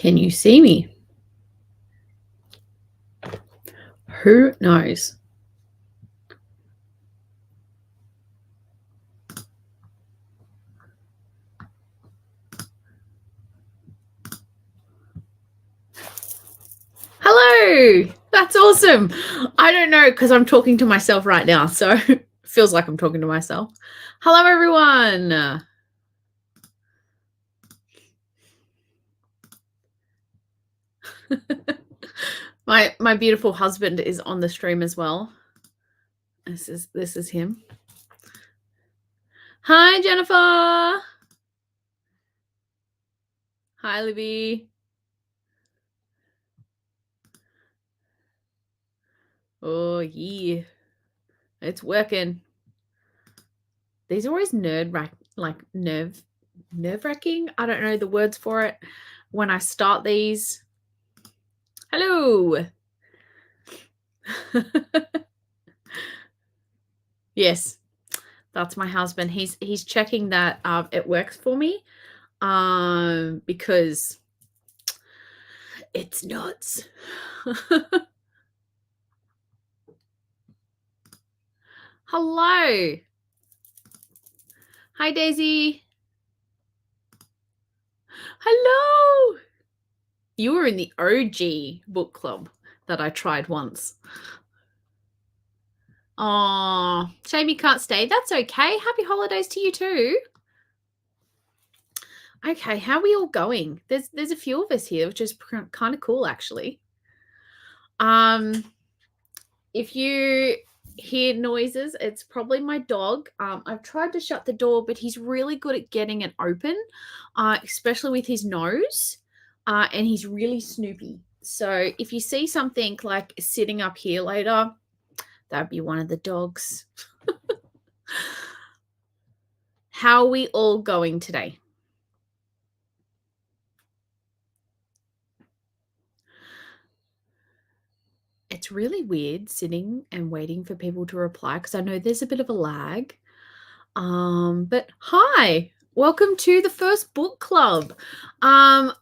Can you see me? Who knows? Hello! That's awesome. I don't know because I'm talking to myself right now, so it feels like I'm talking to myself. Hello, everyone. My beautiful husband is on the stream as well. This is him. Hi, Jennifer. Hi, Libby. Oh, yeah. It's working. These are always nerve-wracking. I don't know the words for it when I start these. Hello. Yes, that's my husband. He's checking that it works for me because it's nuts. Hello. Hi, Daisy. Hello. You were in the OG book club that I tried once. Oh, shame you can't stay. That's okay. Happy holidays to you too. Okay, how are we all going? There's a few of us here, which is kind of cool, actually. If you hear noises, it's probably my dog. I've tried to shut the door, but he's really good at getting it open, especially with his nose, and he's really snoopy. So if you see something like sitting up here later, that'd be one of the dogs. How are we all going today? It's really weird sitting and waiting for people to reply because I know there's a bit of a lag. But hi, welcome to the first book club.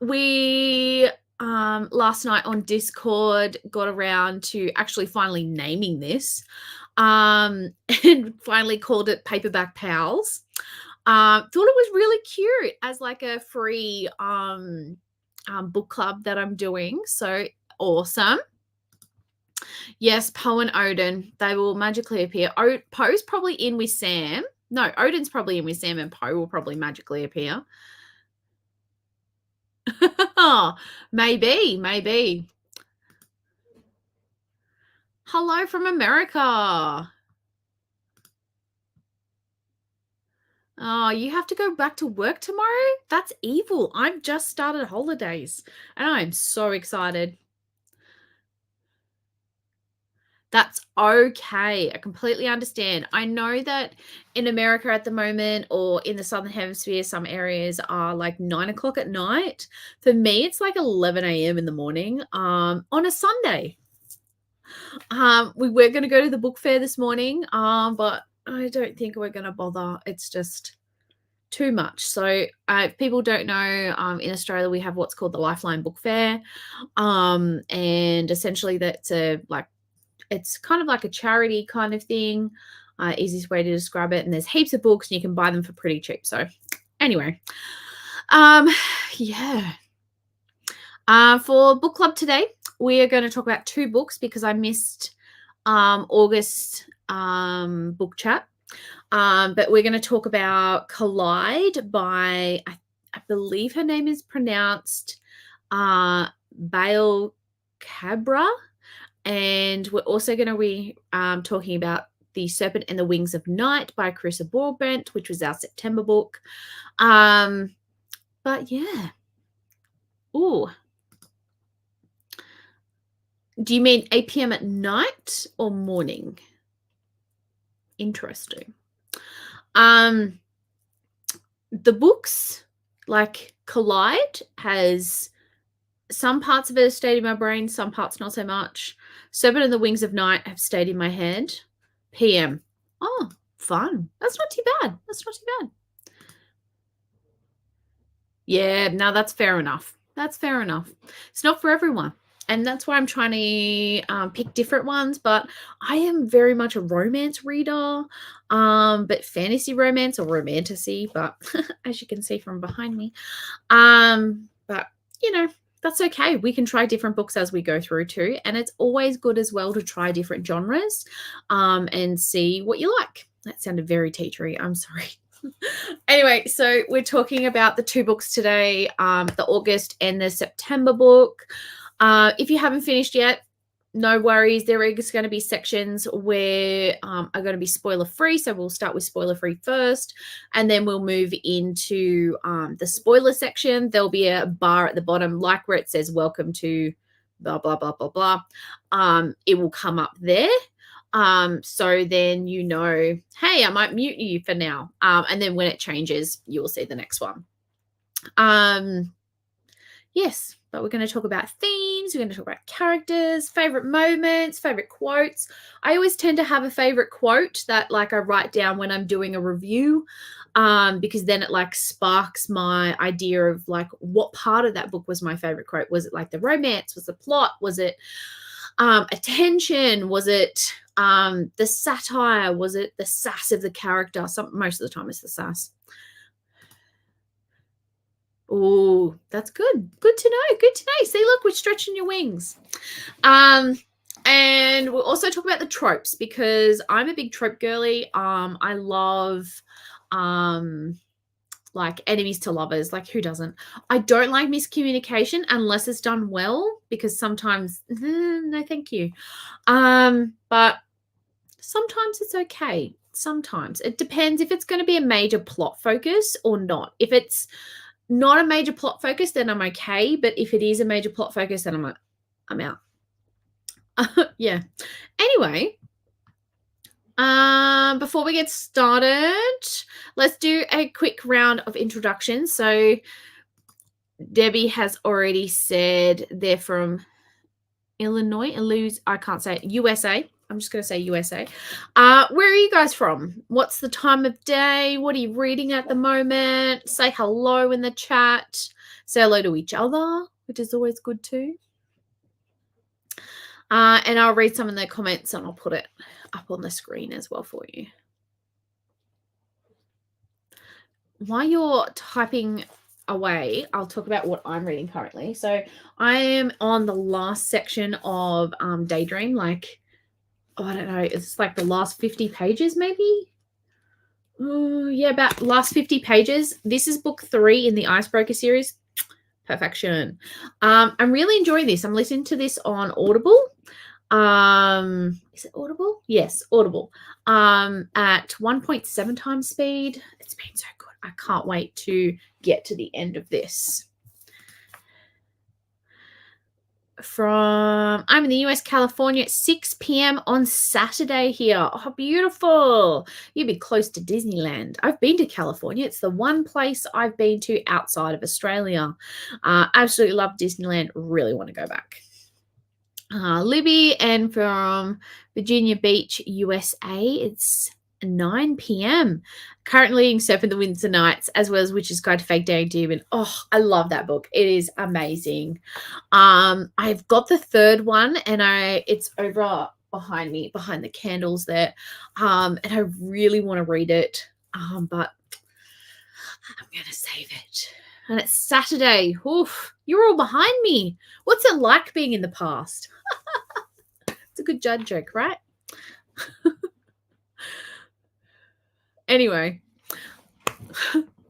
We last night on Discord got around to actually finally naming this, and finally called it Paperback PALS. Thought it was really cute as like a free book club that I'm doing. So awesome. Yes, Poe and Odin, they will magically appear. Poe's probably in with Sam. No, Odin's probably in with Sam and Poe will probably magically appear. Maybe. Hello from America. Oh, you have to go back to work tomorrow? That's evil. I've just started holidays and I'm so excited. That's okay. I completely understand. I know that in America at the moment or in the Southern Hemisphere, some areas are like 9 o'clock at night. For me, it's like 11 a.m. in the morning on a Sunday. We were going to go to the book fair this morning, but I don't think we're going to bother. It's just too much. So if people don't know, in Australia, we have what's called the Lifeline Book Fair. And essentially that's it's kind of like a charity kind of thing, easiest way to describe it. And there's heaps of books and you can buy them for pretty cheap. So anyway, yeah. For book club today, we are going to talk about 2 books because I missed August book chat. But we're going to talk about Collide by, I believe her name is pronounced Bal Khabra. And we're also going to be talking about The Serpent and the Wings of Night by Carissa Broadbent, which was our September book. But yeah. Ooh. Do you mean 8 p.m. at night or morning? Interesting. The books, like Collide, has some parts of it have stayed in my brain, some parts not so much. Serpent and the Wings of Night have stayed in my head. PM. Oh, fun. That's not too bad. Yeah, no, that's fair enough. That's fair enough. It's not for everyone. And that's why I'm trying to pick different ones. But I am very much a romance reader, but fantasy romance or romantasy. But as you can see from behind me, but you know, that's okay. We can try different books as we go through too. And it's always good as well to try different genres and see what you like. That sounded very teachery. I'm sorry. Anyway, so we're talking about the 2 books today, the August and the September book. If you haven't finished yet, no worries. There is going to be sections where are going to be spoiler free. So we'll start with spoiler free first, and then we'll move into the spoiler section. There'll be a bar at the bottom, like where it says welcome to blah, blah, blah, blah, blah. It will come up there. So then you know, hey, I might mute you for now. And then when it changes, you will see the next one. Yes, but we're going to talk about themes. We're going to talk about characters, favorite moments, favorite quotes. I always tend to have a favorite quote that like I write down when I'm doing a review, because then it like sparks my idea of like what part of that book was my favorite quote. Was it like the romance? Was the plot? Was it attention? Was it the satire? Was it the sass of the character? Most of the time it's the sass. Oh, that's good. Good to know. Good to know. See, look, we're stretching your wings. And we'll also talk about the tropes because I'm a big trope girly. I love like enemies to lovers. Like who doesn't? I don't like miscommunication unless it's done well because sometimes no, thank you. But sometimes it's okay. Sometimes it depends if it's going to be a major plot focus or not. If it's not a major plot focus, then I'm okay. But if it is a major plot focus, then I'm out. Yeah. Anyway, before we get started, let's do a quick round of introductions. So Debbie has already said they're from Illinois. I can't say it. USA. I'm just going to say USA. Where are you guys from? What's the time of day? What are you reading at the moment? Say hello in the chat. Say hello to each other, which is always good too. And I'll read some of the comments and I'll put it up on the screen as well for you. While you're typing away, I'll talk about what I'm reading currently. So I am on the last section of Daydream, like, I don't know, it's like the last 50 pages maybe. Yeah, about last 50 pages. This is book 3 in the Icebreaker series. Perfection. I'm really enjoying this. I'm listening to this on Audible. Is it Audible? Yes, Audible. At 1.7 times speed. It's been so good. I can't wait to get to the end of this. I'm in the US, California at 6 p.m. on Saturday here. Oh, beautiful. You'd be close to Disneyland. I've been to California. It's the one place I've been to outside of Australia. Absolutely love Disneyland. Really want to go back. Libby and from Virginia Beach, USA. It's 9 p.m. Currently reading Serpent the Windsor Nights as well as Witch's Guide to Fake Dating Demon. Oh, I love that book. It is amazing. I've got the 3rd one and it's over behind me, behind the candles there. And I really want to read it. But I'm going to save it. And it's Saturday. Oof, you're all behind me. What's it like being in the past? It's a good judge joke, right? Anyway,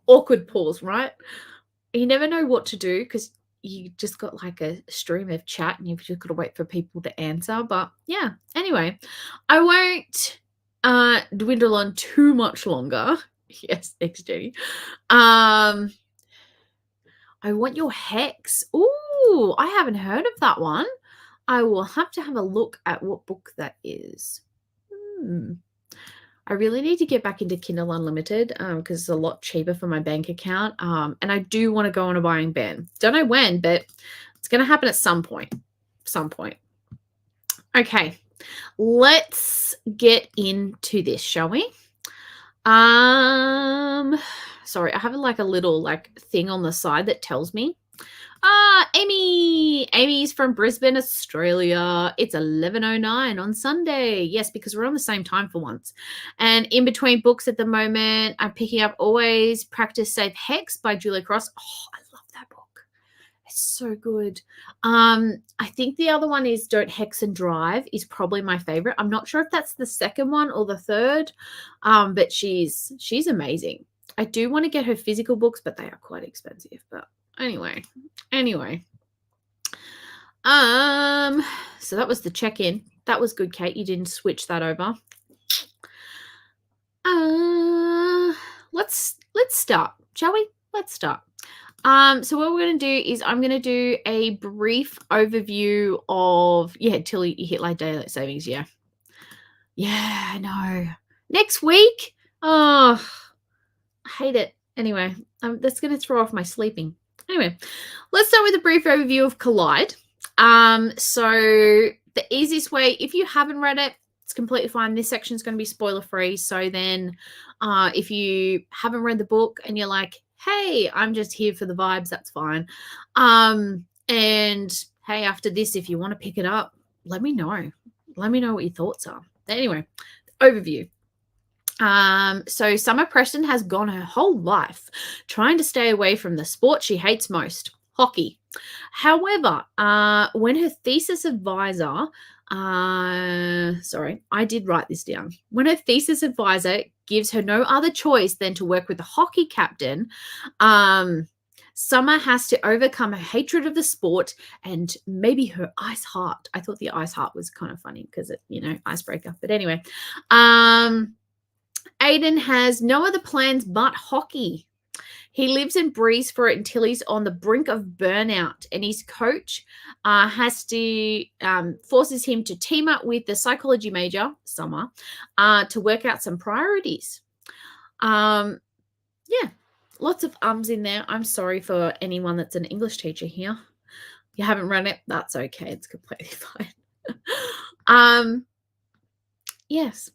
awkward pause, right? You never know what to do because you just got like a stream of chat and you've just got to wait for people to answer. But yeah, anyway, I won't dwindle on too much longer. Yes, XG. I Want Your Hex. Ooh, I haven't heard of that one. I will have to have a look at what book that is. I really need to get back into Kindle Unlimited because it's a lot cheaper for my bank account. And I do want to go on a buying ban. Don't know when, but it's going to happen at some point. Okay, let's get into this, shall we? Sorry, I have like a little like thing on the side that tells me Amy. Amy's from Brisbane, Australia. It's 11:09 on Sunday. Yes, because we're on the same time for once. And in between books at the moment, I'm picking up Always Practice Safe Hex by Julia Cross. Oh, I love that book. It's so good. I think the other one is Don't Hex and Drive is probably my favorite. I'm not sure if that's the second one or the third, but she's amazing. I do want to get her physical books, but they are quite expensive. But anyway. So that was the check-in. That was good, Kate. You didn't switch that over. Let's start, shall we? Let's start. So what we're going to do is I'm going to do a brief overview of, till you hit like daylight savings. Yeah, I know. Next week. Oh, I hate it. Anyway, that's going to throw off my sleeping. Anyway, let's start with a brief overview of Collide. So the easiest way, if you haven't read it, it's completely fine. This section is going to be spoiler free. So then if you haven't read the book and you're like, hey, I'm just here for the vibes, that's fine. And hey, after this, if you want to pick it up, let me know. Let me know what your thoughts are. Anyway, overview. So Summer Preston has gone her whole life trying to stay away from the sport she hates most, hockey. However, when her thesis advisor, sorry, I did write this down. When her thesis advisor gives her no other choice than to work with the hockey captain, Summer has to overcome her hatred of the sport and maybe her ice heart. I thought the ice heart was kind of funny because it, icebreaker. But anyway, Aiden has no other plans but hockey. He lives and breathes for it until he's on the brink of burnout, and his coach forces him to team up with the psychology major, Summer, to work out some priorities. Yeah, lots of ums in there. I'm sorry for anyone that's an English teacher here. If you haven't read it, that's okay. It's completely fine. Yes.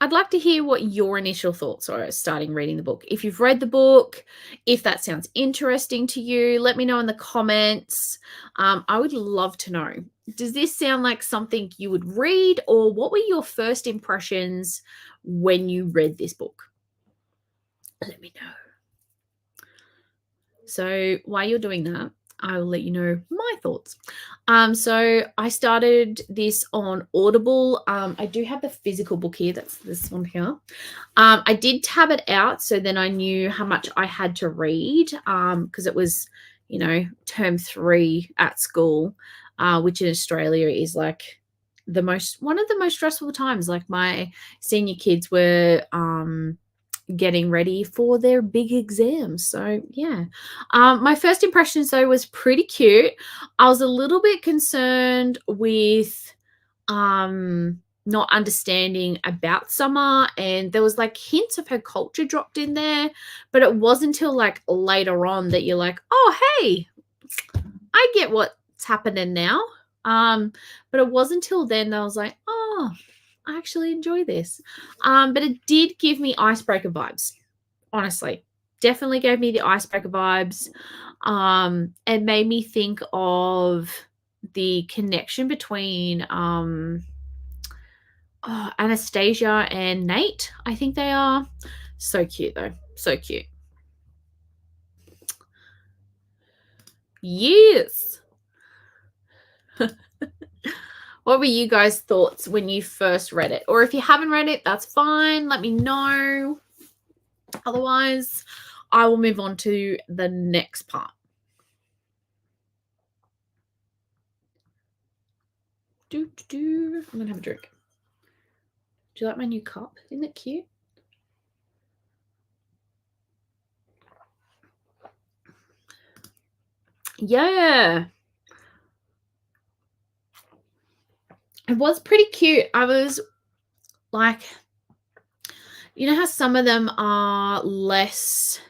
I'd like to hear what your initial thoughts are starting reading the book. If you've read the book, if that sounds interesting to you, let me know in the comments. I would love to know. Does this sound like something you would read, or what were your first impressions when you read this book? Let me know. So while you're doing that, I will let you know my thoughts. So I started this on Audible. I do have the physical book here. That's this one here. I did tab it out so then I knew how much I had to read because it was, term 3 at school, which in Australia is like one of the most stressful times. Like my senior kids were getting ready for their big exams. So yeah, my first impressions though was pretty cute. I was a little bit concerned with not understanding about Summer, and there was like hints of her culture dropped in there, but it wasn't until like later on that you're like, oh hey, I get what's happening now. But it wasn't until then that I was like, oh, I actually enjoy this. But it did give me icebreaker vibes, honestly. Definitely gave me the icebreaker vibes. And made me think of the connection between Anastasia and Nate. I think they are. So cute, though. So cute. Yes. What were you guys' thoughts when you first read it? Or if you haven't read it, that's fine. Let me know. Otherwise, I will move on to the next part. I'm going to have a drink. Do you like my new cup? Isn't it cute? Yeah. It was pretty cute. I was like, you know how some of them are less...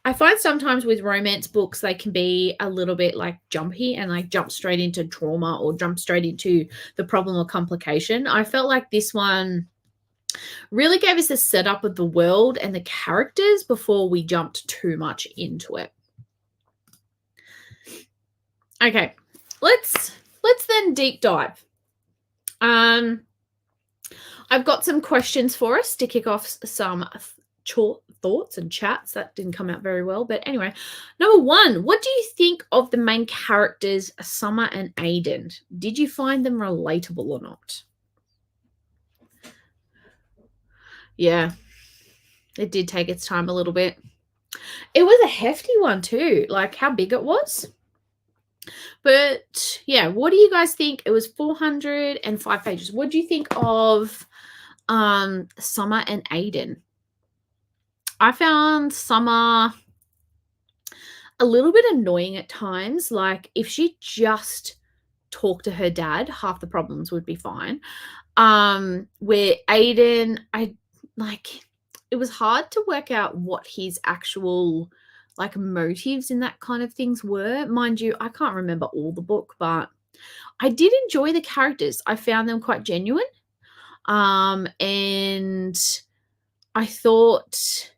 I find sometimes with romance books, they can be a little bit like jumpy and like jump straight into trauma or jump straight into the problem or complication. I felt like this one really gave us a setup of the world and the characters before we jumped too much into it. Okay, let's then deep dive. I've got some questions for us to kick off some thoughts and chats. That didn't come out very well, but anyway. Number 1, what do you think of the main characters, Summer and Aiden? Did you find them relatable or not? Yeah, it did take its time a little bit. It was a hefty one too, like how big it was. But yeah, what do you guys think? It was 405 pages. What do you think of Summer and Aiden? I found Summer a little bit annoying at times. Like if she just talked to her dad, half the problems would be fine. Where Aiden, it was hard to work out what his actual like motives in that kind of things were. Mind you, I can't remember all the book, but I did enjoy the characters. I found them quite genuine. And I thought,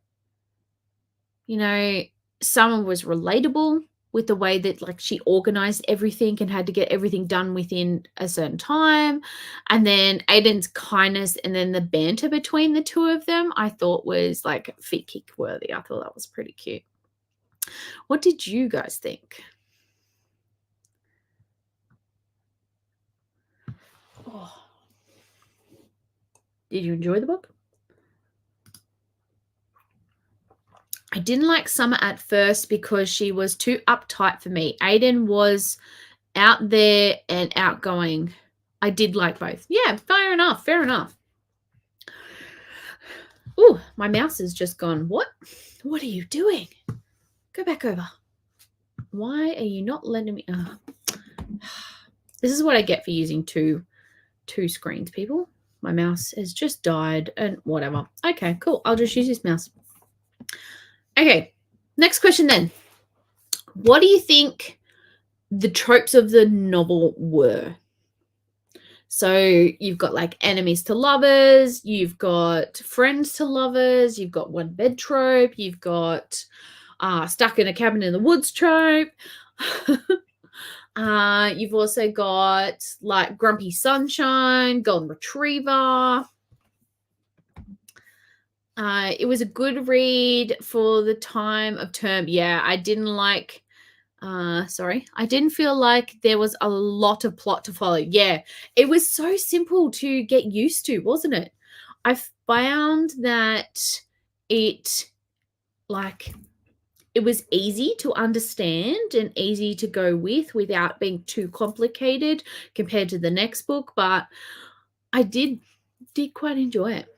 Summer was relatable with the way that like she organized everything and had to get everything done within a certain time. And then Aiden's kindness and then the banter between the two of them, I thought was like feet kick worthy. I thought that was pretty cute. What did you guys think? Oh. Did you enjoy the book? I didn't like Summer at first because she was too uptight for me. Aiden was out there and outgoing. I did like both. Yeah, fair enough. Fair enough. Ooh, my mouse has just gone, what? What are you doing? Go back over. Why are you not letting me? Oh. This is what I get for using two screens, people. My mouse has just died and whatever. Okay, cool. I'll just use this mouse. Okay, next question then. What do you think the tropes of the novel were? So you've got like enemies to lovers, you've got friends to lovers, you've got one bed trope, you've got stuck in a cabin in the woods trope. You've also got like grumpy sunshine, golden retriever. It was a good read for the time of term. Yeah, I didn't like, I didn't feel like there was a lot of plot to follow. Yeah, it was so simple to get used to, wasn't it? I found that it was easy to understand and easy to go with without being too complicated compared to the next book, but I did quite enjoy it.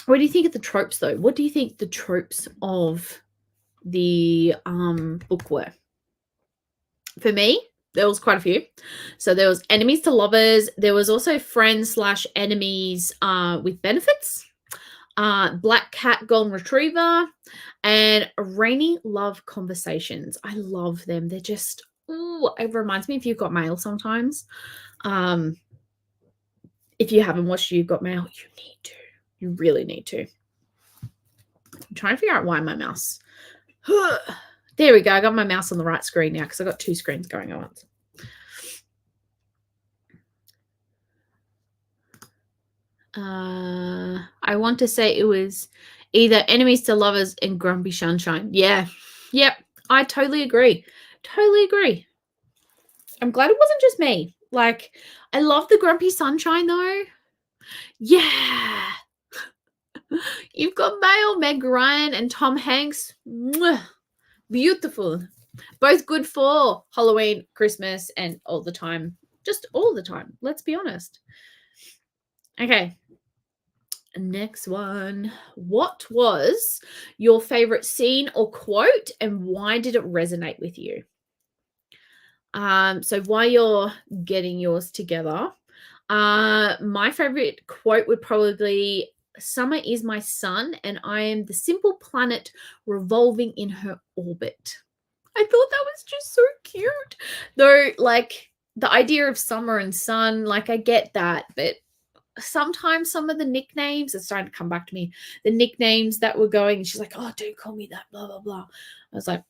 What do you think of the tropes, though? What do you think the tropes of the book were? For me, there was quite a few. So there was enemies to lovers. There was also friends/enemies with benefits. Black cat, golden retriever, and rainy love conversations. I love them. They're just, it reminds me if You've Got Mail sometimes. If you haven't watched You've Got Mail, you need to. You really need to. I'm trying to figure out why my mouse. There we go. I got my mouse on the right screen now because I've got two screens going at once. I want to say it was either enemies to lovers and grumpy sunshine. Yeah. Yep. I totally agree. Totally agree. I'm glad it wasn't just me. Like, I love the grumpy sunshine though. Yeah. You've Got Mail, Meg Ryan and Tom Hanks. Mwah. Beautiful. Both good for Halloween, Christmas, and all the time. Just all the time. Let's be honest. Okay. Next one. What was your favorite scene or quote and why did it resonate with you? So while you're getting yours together, my favorite quote would probably be, "Summer is my sun and I am the simple planet revolving in her orbit." I thought that was just so cute. Though, like, the idea of summer and sun, like, I get that, but sometimes some of the nicknames are starting to come back to me. The nicknames that were going, she's like, "Oh, don't call me that, blah, blah, blah." I was like,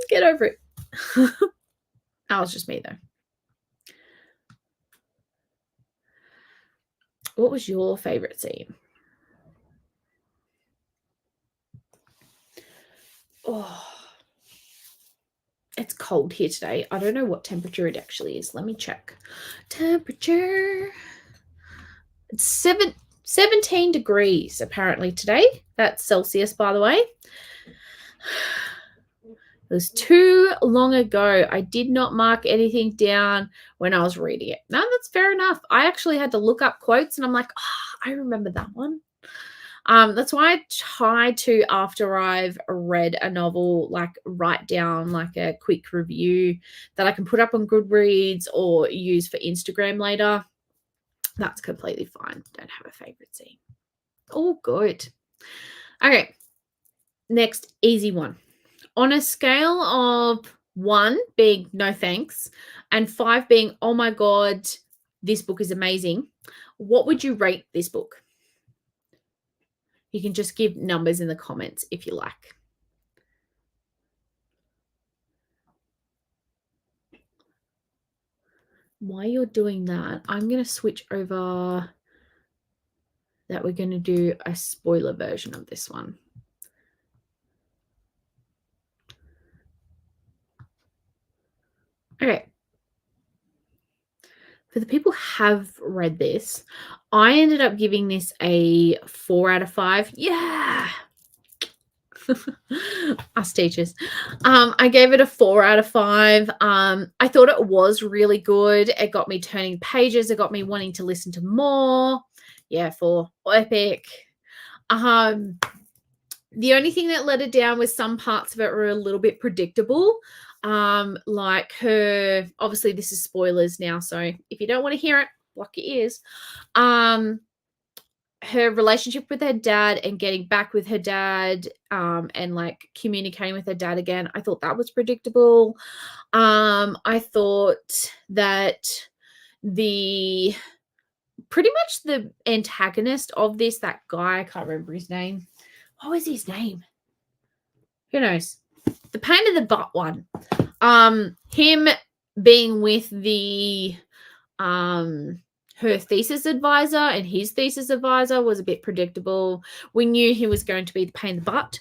get over it. That was just me, though. What was your favorite scene? Oh, it's cold here today. I don't know what temperature it actually is. Let me check. Temperature. It's 17 degrees apparently today. That's Celsius, by the way. It was too long ago. I did not mark anything down when I was reading it. No, that's fair enough. I actually had to look up quotes and I'm like, I remember that one. That's why I try to, after I've read a novel, like write down like a quick review that I can put up on Goodreads or use for Instagram later. That's completely fine. Don't have a favorite scene. All good. Okay. Next, easy one. On a scale of 1 being no thanks and 5 being, oh my God, this book is amazing, what would you rate this book? You can just give numbers in the comments if you like. While you're doing that, I'm going to switch over that we're going to do a spoiler version of this one. Okay. For the people who have read this, I ended up giving this a 4 out of 5. Yeah. Us teachers. I gave it a 4 out of 5. I thought it was really good. It got me turning pages. It got me wanting to listen to more. Yeah, 4. Epic. The only thing that let it down was some parts of it were a little bit predictable. Like her, obviously this is spoilers now, so if you don't want to hear it, block your ears. Her relationship with her dad and getting back with her dad, and like communicating with her dad again, I thought that was predictable. I thought that pretty much the antagonist of this, that guy, I can't remember his name. What was his name? Who knows? The pain in the butt one. Him being with the her thesis advisor and his thesis advisor was a bit predictable. We knew he was going to be the pain in the butt.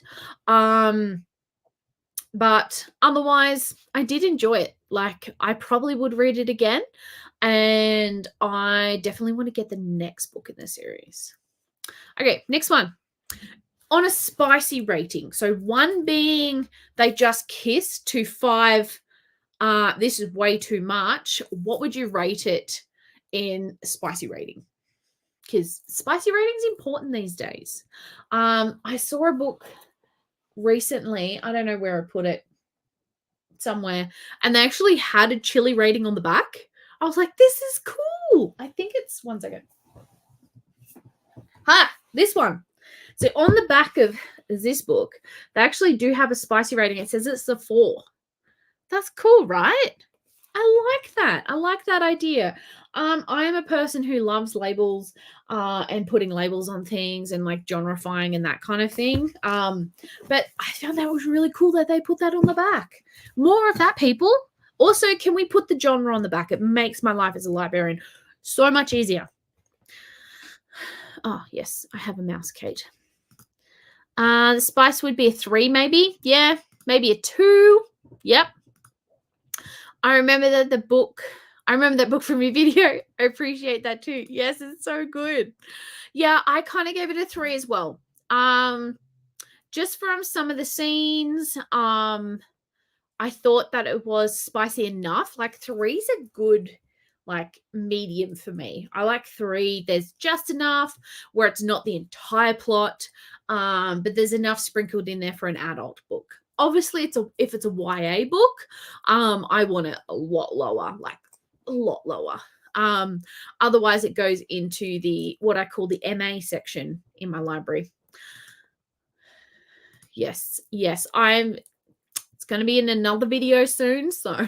But otherwise, I did enjoy it. Like, I probably would read it again. And I definitely want to get the next book in the series. Okay, next one. On a spicy rating. So 1 being they just kissed to 5, this is way too much. What would you rate it in spicy rating? Because spicy rating is important these days. I saw a book recently. I don't know where I put it, somewhere, and they actually had a chili rating on the back. I was like, this is cool. I think it's, one second. This one. So on the back of this book, they actually do have a spicy rating. It says it's a 4. That's cool, right? I like that. I like that idea. I am a person who loves labels and putting labels on things and like genreifying and that kind of thing. But I found that was really cool that they put that on the back. More of that, people. Also, can we put the genre on the back? It makes my life as a librarian so much easier. Oh, yes, I have a mouse, Kate. The spice would be a 3, maybe. Yeah, maybe a 2. Yep. I remember that book from your video. I appreciate that too. Yes, it's so good. Yeah, I kind of gave it a 3 as well. Just from some of the scenes, I thought that it was spicy enough. Like 3's a good like medium for me. I like 3. There's just enough where it's not the entire plot, but there's enough sprinkled in there for an adult book. Obviously, if it's a YA book, I want it a lot lower, like a lot lower. Otherwise, it goes into what I call the MA section in my library. Yes, it's going to be in another video soon, so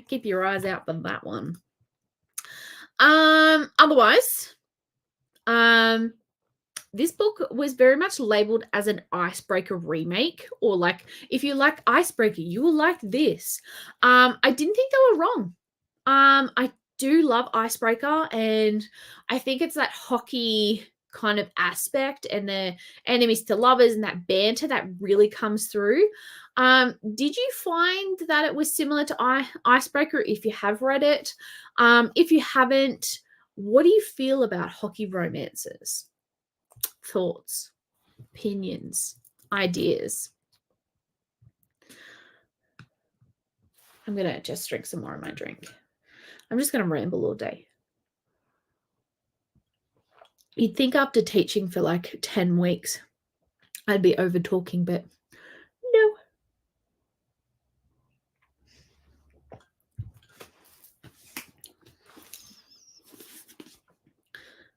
keep your eyes out for that one. Otherwise, this book was very much labeled as an Icebreaker remake, or like, if you like Icebreaker, you will like this. I didn't think they were wrong. I do love Icebreaker, and I think it's that hockey kind of aspect and the enemies to lovers and that banter that really comes through. Did you find that it was similar to Icebreaker if you have read it? If you haven't, what do you feel about hockey romances? Thoughts, opinions, ideas? I'm going to just drink some more of my drink. I'm just going to ramble all day. You'd think after teaching for like 10 weeks, I'd be over talking, but no.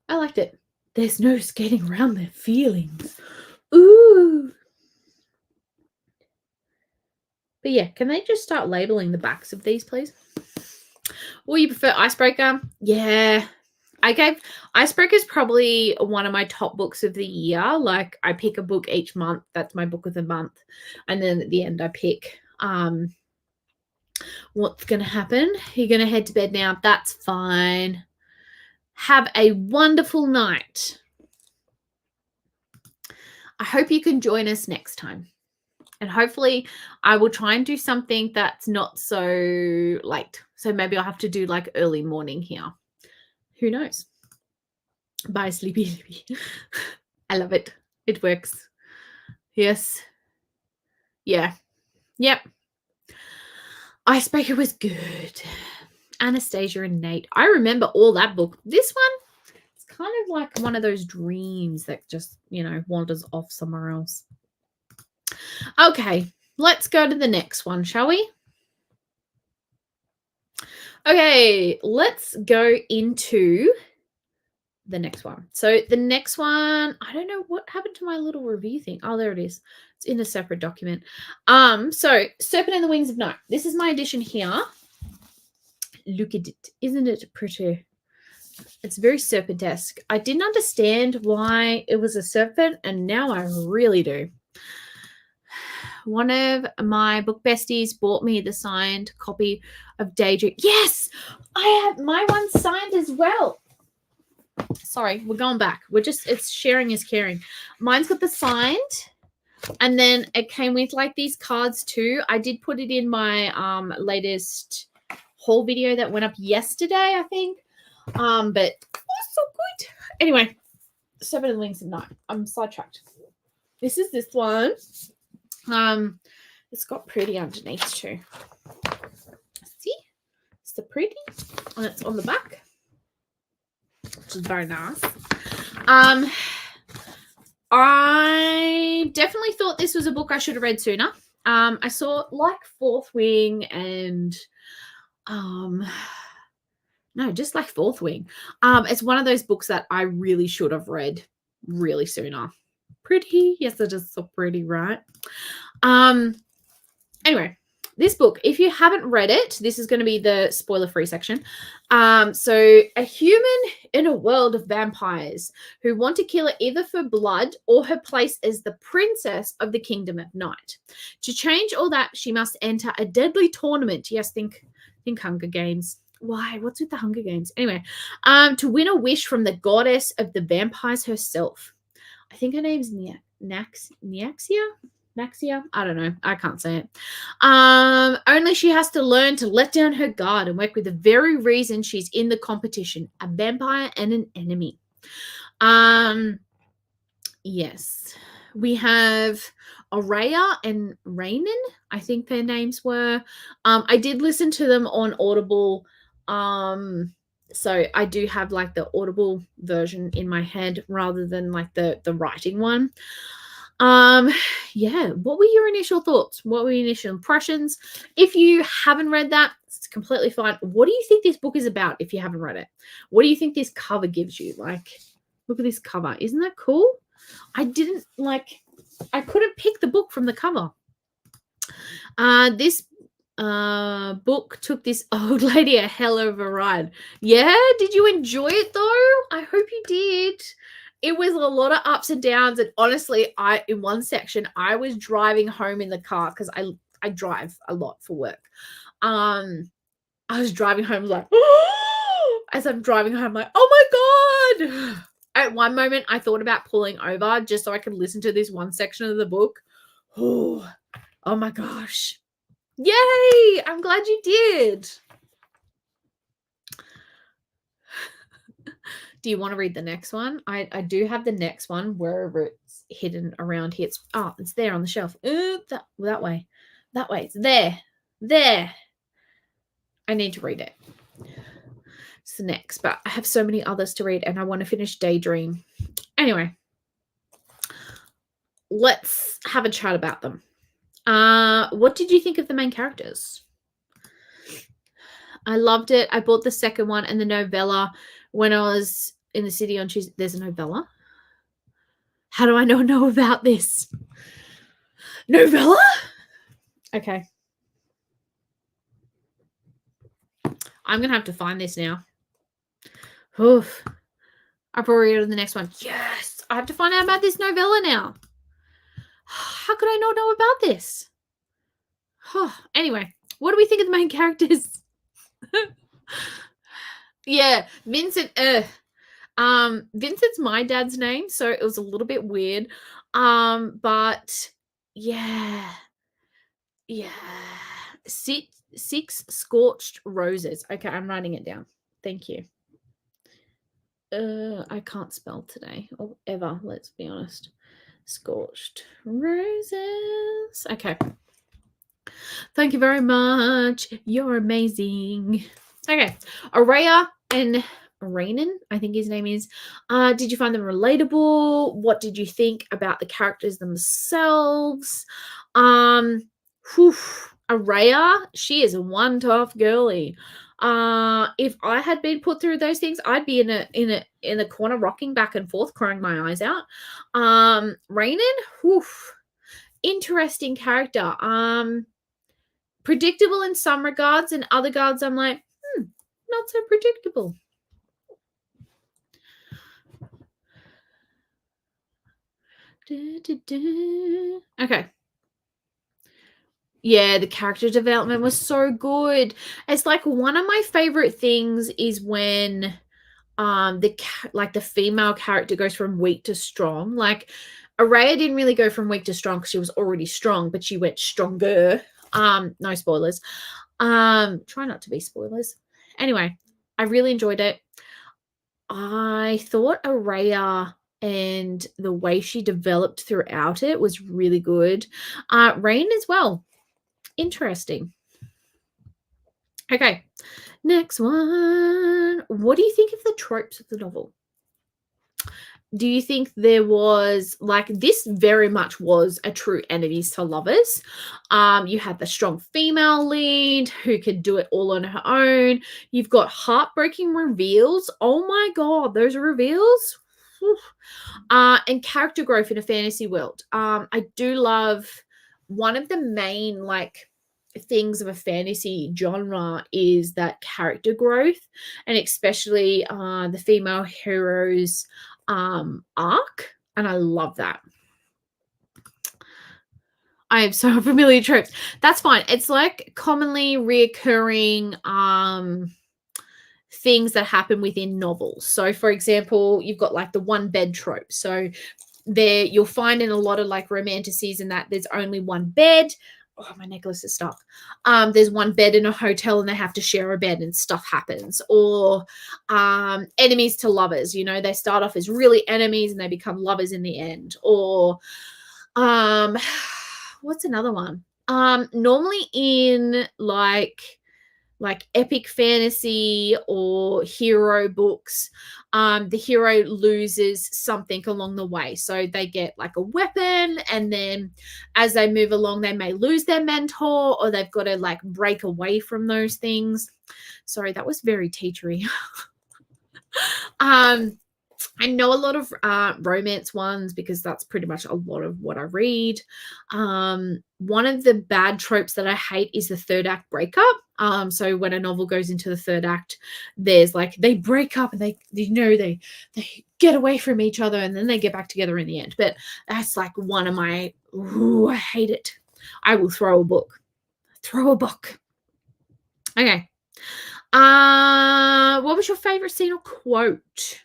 I liked it. There's no skating around their feelings. Ooh. But yeah, can they just start labeling the backs of these, please? Or you prefer Icebreaker? Yeah. Icebreaker is probably one of my top books of the year. Like, I pick a book each month. That's my book of the month. And then at the end, I pick what's going to happen. You're going to head to bed now. That's fine. Have a wonderful night. I hope you can join us next time. And hopefully I will try and do something that's not so late. So maybe I'll have to do like early morning here. Who knows? Bye, sleepy. I love it. It works. Yes. Yeah. Yep. Icebreaker was good. Anastasia and Nate. I remember all that book. This one, it's kind of like one of those dreams that just, wanders off somewhere else. Okay, let's go to the next one, shall we? Okay, let's go into the next one. So the next one, I don't know what happened to my little review thing. Oh, there it is. It's in a separate document. So Serpent and the Wings of Night. This is my edition here. Look at it. Isn't it pretty? It's very serpent-esque. I didn't understand why it was a serpent, and now I really do. One of my book besties bought me the signed copy of Daydream. Yes, I have my one signed as well. Sorry, we're going back. It's sharing is caring. Mine's got the signed, and then it came with like these cards too. I did put it in my latest haul video that went up yesterday, I think. But oh, so good. Anyway, Seven of the Wings of Night. I'm sidetracked. This is this one. It's got pretty underneath too. See? It's the pretty, and it's on the back, which is very nice. I definitely thought this was a book I should have read sooner. I saw like Fourth Wing and no, just like Fourth Wing. It's one of those books that I really should have read really sooner. Pretty. Yes, it is so pretty, right? Anyway, this book, if you haven't read it, this is going to be the spoiler-free section. So a human in a world of vampires who want to kill her either for blood or her place as the princess of the Kingdom of Night. To change all that, she must enter a deadly tournament. Yes, think Hunger Games. Why? What's with the Hunger Games? Anyway, to win a wish from the goddess of the vampires herself. I think her name's Naxia? I don't know. I can't say it. Only she has to learn to let down her guard and work with the very reason she's in the competition, a vampire and an enemy. Yes. We have Araya and Rainin, I think their names were. I did listen to them on Audible. So I do have like the Audible version in my head rather than like the writing one. Yeah, what were your initial thoughts? What were your initial impressions? If you haven't read that, it's completely fine. What do you think this book is about if you haven't read it? What do you think this cover gives you? Like, look at this cover. Isn't that cool? I couldn't pick the book from the cover. This book took this old lady a hell of a ride. Yeah, did you enjoy it though? I hope you did. it was a lot of ups and downs. And honestly, in one section, I was driving home in the car because I drive a lot for work. I was driving home like, as I'm driving home, like, oh my God. At one moment, I thought about pulling over just so I could listen to this one section of the book. Oh my gosh. Yay! I'm glad you did. Do you want to read the next one? I do have the next one wherever it's hidden around here. It's there on the shelf. That way. That way. It's there. There. I need to read it. It's the next, but I have so many others to read and I want to finish Daydream. Anyway, let's have a chat about them. What did you think of the main characters? I loved it. I bought the second one and the novella when I was in the city on Tuesday. There's a novella? How do I not know about this? Novella? Okay. I'm going to have to find this now. Oof. I've already read the next one. Yes. I have to find out about this novella now. How could I not know about this? Anyway, what do we think of the main characters? Yeah, Vincent. Vincent's my dad's name, so it was a little bit weird. But yeah. Six scorched roses. Okay, I'm writing it down. Thank you. I can't spell today or ever. Let's be honest. Scorched roses. Okay. Thank you very much. You're amazing. Okay. Araya and Rainan, I think his name is. Did you find them relatable? What did you think about the characters themselves? Araya, she is one tough girly. If I had been put through those things, I'd be in a corner rocking back and forth, crying my eyes out. Rainan, interesting character. Predictable in some regards, and other regards I'm like, not so predictable. Okay. Yeah, the character development was so good. It's like one of my favorite things is when the female character goes from weak to strong. Like Araya didn't really go from weak to strong because she was already strong, but she went stronger. No spoilers. Try not to be spoilers. Anyway, I really enjoyed it. I thought Araya and the way she developed throughout it was really good. Rain as well. Interesting. Okay, next one. What do you think of the tropes of the novel? Do you think there was, like, this very much was a true enemies to lovers? You had the strong female lead who could do it all on her own. You've got heartbreaking reveals. Oh my God, those reveals. And character growth in a fantasy world. I do love one of the main, like, things of a fantasy genre is that character growth, and especially the female heroes arc, and I love that. I am so familiar tropes. That's fine. It's like commonly reoccurring things that happen within novels. So for example, you've got like the one bed trope. So there you'll find in a lot of like romanticies and that there's only one bed. Oh, my necklace is stuck. There's one bed in a hotel and they have to share a bed and stuff happens. Or enemies to lovers. You know, they start off as really enemies and they become lovers in the end. Or what's another one? Normally in like epic fantasy or hero books, the hero loses something along the way. So they get like a weapon, and then as they move along, they may lose their mentor, or they've got to like break away from those things. Sorry, that was very teachery. I know a lot of romance ones because that's pretty much a lot of what I read. One of the bad tropes that I hate is the third act breakup. So when a novel goes into the third act, there's like they break up and they get away from each other and then they get back together in the end. But that's like one of my I hate it. I will throw a book. Throw a book. Okay. What was your favorite scene or quote?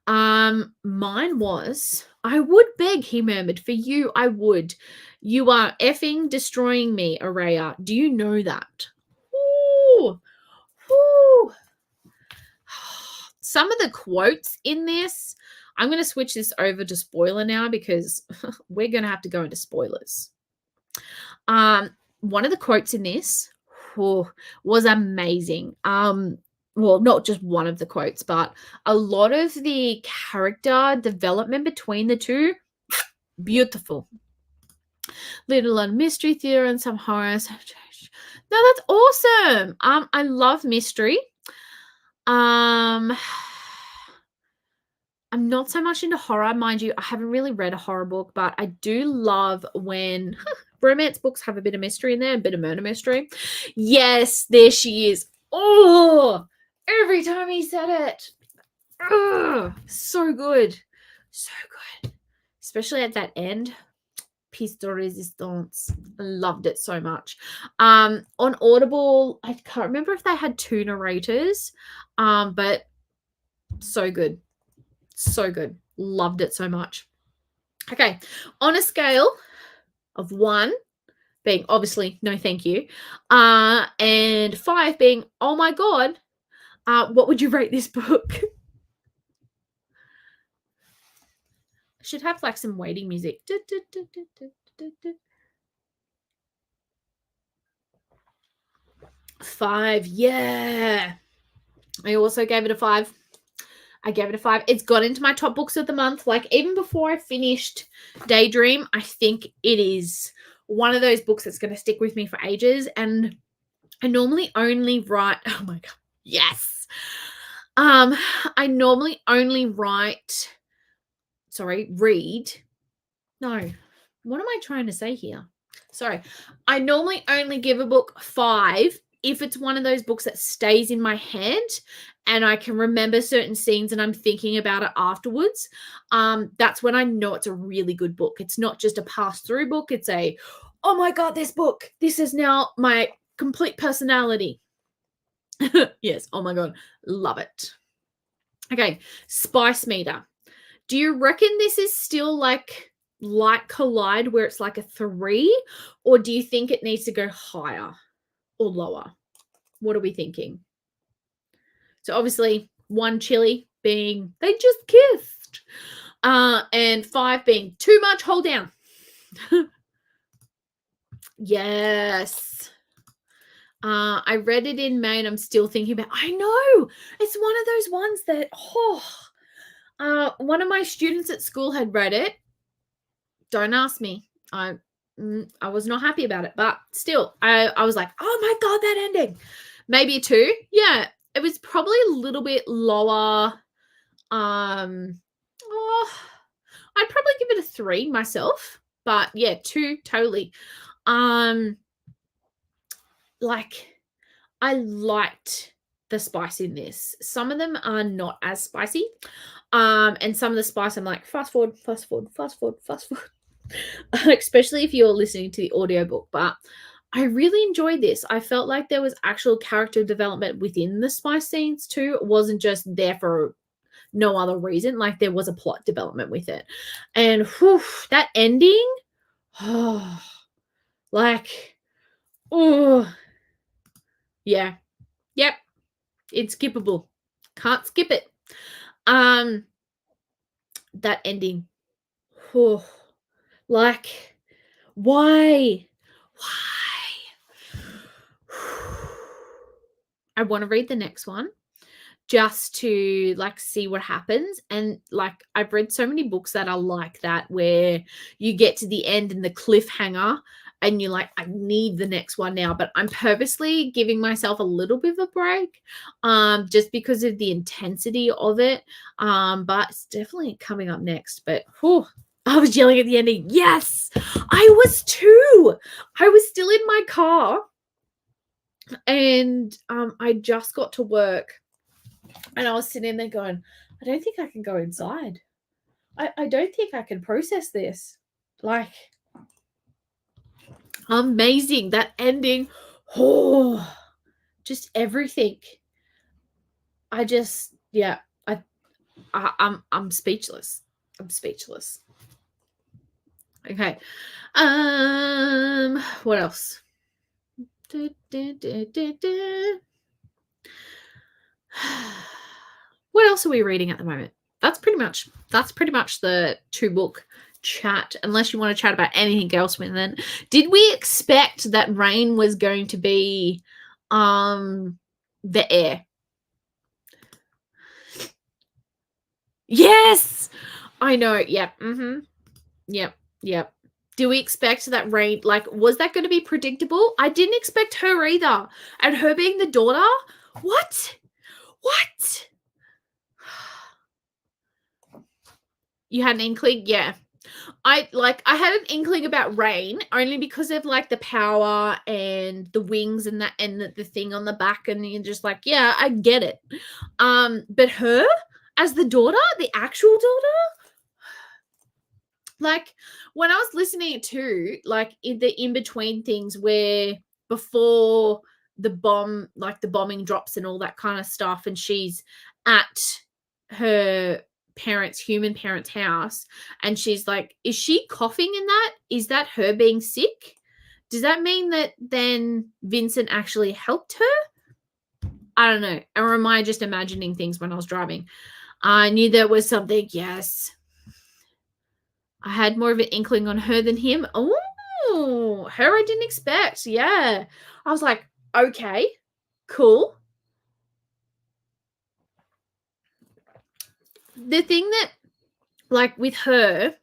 Mine was, "I would beg," he murmured, "for you, I would. You are effing destroying me, Araya. Do you know that?" Ooh, ooh. Some of the quotes in this, I'm going to switch this over to spoiler now because we're going to have to go into spoilers. One of the quotes in this was amazing. Well, not just one of the quotes, but a lot of the character development between the two, beautiful. Little on mystery theater and some horror. No, that's awesome. I love mystery. I'm not so much into horror, mind you. I haven't really read a horror book, but I do love when romance books have a bit of mystery in there, a bit of murder mystery. Yes, there she is. Oh, every time he said it. Oh, so good. So good. Especially at that end. Piece de resistance. I loved it so much. On Audible, I can't remember if they had 2 narrators, but so good. So good. Loved it so much. Okay. On a scale of 1 being obviously no thank you, and 5 being oh my god, what would you rate this book? I should have like some waiting music. 5, yeah. I also gave it a 5. I gave it a 5. It's got into my top books of the month. Like even before I finished Daydream, I think it is one of those books that's going to stick with me for ages. And I normally only write, oh my God, yes. I normally only read. No, what am I trying to say here? Sorry. I normally only give a book 5 if it's one of those books that stays in my head and I can remember certain scenes and I'm thinking about it afterwards. That's when I know it's a really good book. It's not just a pass-through book. It's a, oh my God, this book. This is now my complete personality. Yes. Oh my God. Love it. Okay. Spice meter. Do you reckon this is still like Collide where it's like a 3, or do you think it needs to go higher or lower? What are we thinking? So obviously 1 chili being they just kissed, and 5 being too much, hold down. Yes. I read it in May and I'm still thinking about, I know, it's one of those ones that, one of my students at school had read it. Don't ask me. I was not happy about it, but still, I was like, oh my God, that ending. Maybe a 2. Yeah, it was probably a little bit lower. I'd probably give it a 3 myself, but yeah, 2 totally. Like I liked the spice in this. Some of them are not as spicy. And some of the spice I'm like, fast forward. Especially if you're listening to the audiobook, but I really enjoyed this. I felt like there was actual character development within the spice scenes too. It wasn't just there for no other reason. Like there was a plot development with it. And whew, that ending, oh, like, oh, yeah. Yep. It's skippable. Can't skip it. That ending. Oh, like, why? I want to read the next one just to like see what happens. And like I've read so many books that are like that where you get to the end and the cliffhanger and you're like, I need the next one now, but I'm purposely giving myself a little bit of a break, just because of the intensity of it. But it's definitely coming up next. But whew, I was yelling at the ending. Yes, I was too. I was still in my car, and I just got to work, and I was sitting there going, I don't think I can go inside. I don't think I can process this. Like, amazing, that ending. Oh, just everything. I just, yeah, I'm speechless. I'm speechless. Okay. What else? What else are we reading at the moment? That's pretty much the 2-book chat, unless you want to chat about anything else with it. Did we expect that rain was going to be the air? Yes, I know. Yep. Yep. Do we expect that rain? Like, was that going to be predictable? I didn't expect her either, and her being the daughter. What? You had an inkling? Yeah. I had an inkling about rain only because of like the power and the wings and that and the thing on the back, and you're just like, yeah, I get it. But her as the daughter, the actual daughter, like when I was listening to like in the in-between things where before the bomb, like the bombing drops and all that kind of stuff, and she's at her human parents' house, and she's like, is she coughing in that? Is that her being sick? Does that mean that then Vincent actually helped her? I don't know. Or am I just imagining things when I was driving? I knew there was something. Yes. I had more of an inkling on her than him. Oh, her I didn't expect. Yeah. I was like, okay, cool. The thing that, like with her,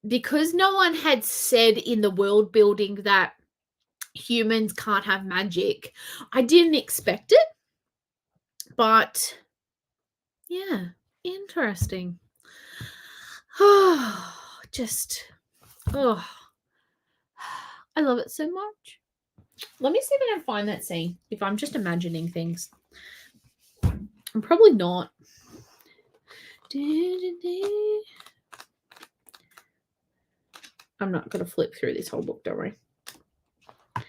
because no one had said in the world building that humans can't have magic, I didn't expect it. But yeah, interesting. Oh, I love it so much. Let me see if I can find that scene, if I'm just imagining things. I'm probably not. I'm not going to flip through this whole book, don't worry. I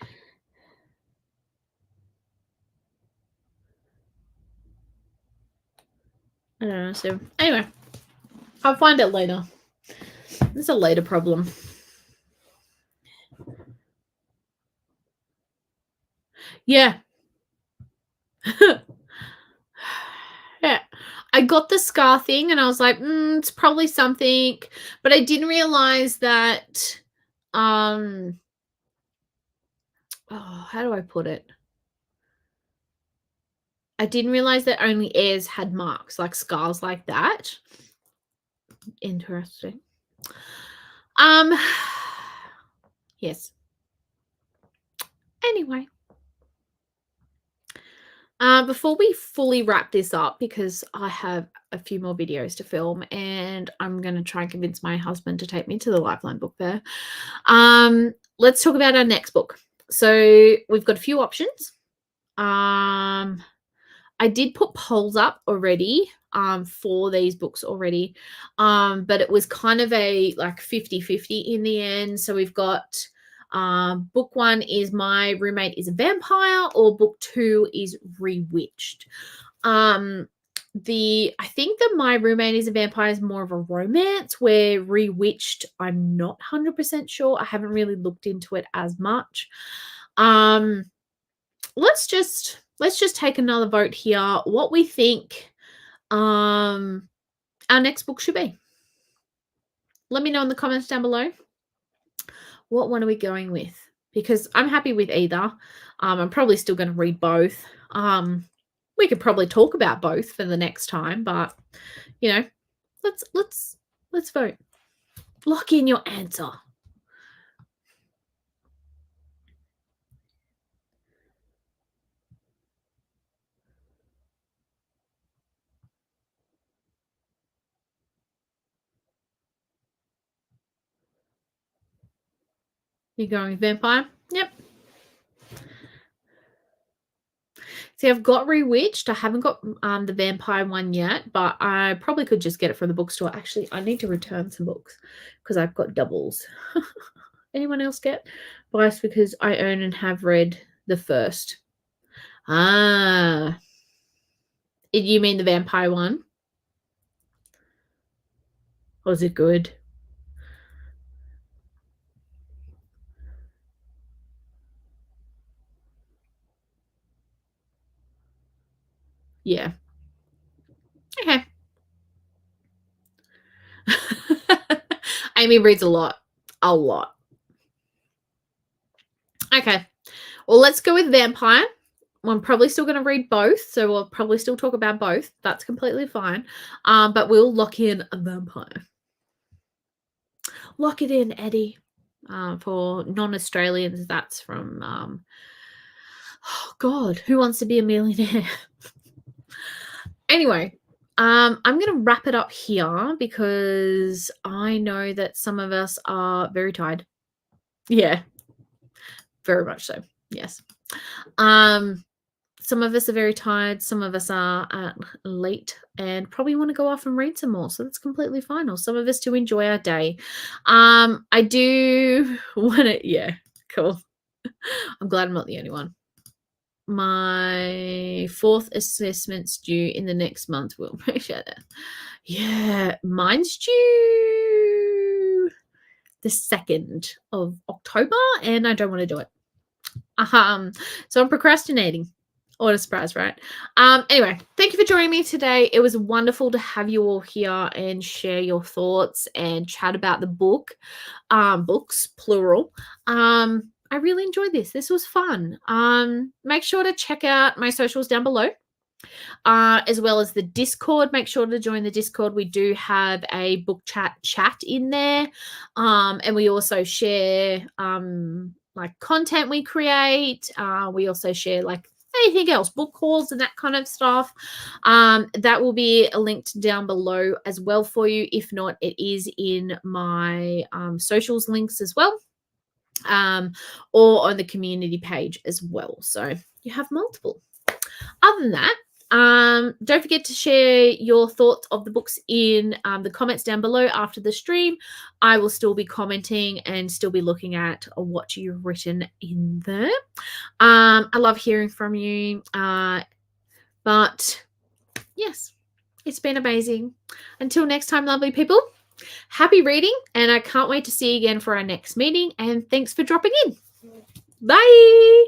don't know. So anyway, I'll find it later. It's a later problem. Yeah. Yeah. I got the scar thing and I was like, it's probably something, but I didn't realize that how do I put it? I didn't realize that only heirs had marks, like scars like that. Interesting. Yes. Anyway. Before we fully wrap this up, because I have a few more videos to film and I'm going to try and convince my husband to take me to the Lifeline book fair, let's talk about our next book. So we've got a few options. I did put polls up already for these books already, but it was kind of a like 50-50 in the end. So we've got book 1 is My Roommate is a Vampire, or book 2 is Rewitched. I think that My Roommate is a Vampire is more of a romance, where Rewitched, I'm not 100% sure. I haven't really looked into it as much. Let's just take another vote here. What we think our next book should be. Let me know in the comments down below. What one are we going with? Because I'm happy with either. I'm probably still going to read both. We could probably talk about both for the next time, but you know, let's vote. Lock in your answer. You're going vampire? Yep. See, I've got Rewitched. I haven't got the vampire one yet, but I probably could just get it from the bookstore. Actually, I need to return some books because I've got doubles. Anyone else get bias because I own and have read the first? Ah. You mean the vampire one? Was it good? Yeah. Okay. Amy reads a lot. A lot. Okay. Well, let's go with vampire. I'm probably still going to read both, so we'll probably still talk about both. That's completely fine. But we'll lock in a vampire. Lock it in, Eddie. For non-Australians, that's from oh God, Who Wants to Be a Millionaire? Anyway, I'm going to wrap it up here because I know that some of us are very tired. Yeah, very much so. Yes. Some of us are very tired. Some of us are late and probably want to go off and read some more. So that's completely fine. Or some of us to enjoy our day. I do want to, yeah, cool. I'm glad I'm not the only one. My 4th assessment's due in the next month. We'll appreciate that. Yeah, mine's due the 2nd of October and I don't want to do it. So I'm procrastinating. What a surprise, right? Anyway, thank you for joining me today. It was wonderful to have you all here and share your thoughts and chat about the book. Books, plural. I really enjoyed this. This was fun. Make sure to check out my socials down below. As well as the Discord. Make sure to join the Discord. We do have a book chat in there. And we also share like content we create. We also share like anything else, book hauls and that kind of stuff. That will be linked down below as well for you. If not, it is in my socials links as well. Or on the community page as well. So you have multiple. Other than that, don't forget to share your thoughts of the books in the comments down below after the stream. I will still be commenting and still be looking at what you've written in there. I love hearing from you. But yes, it's been amazing. Until next time, lovely people, happy reading, and I can't wait to see you again for our next meeting. And thanks for dropping in. Bye.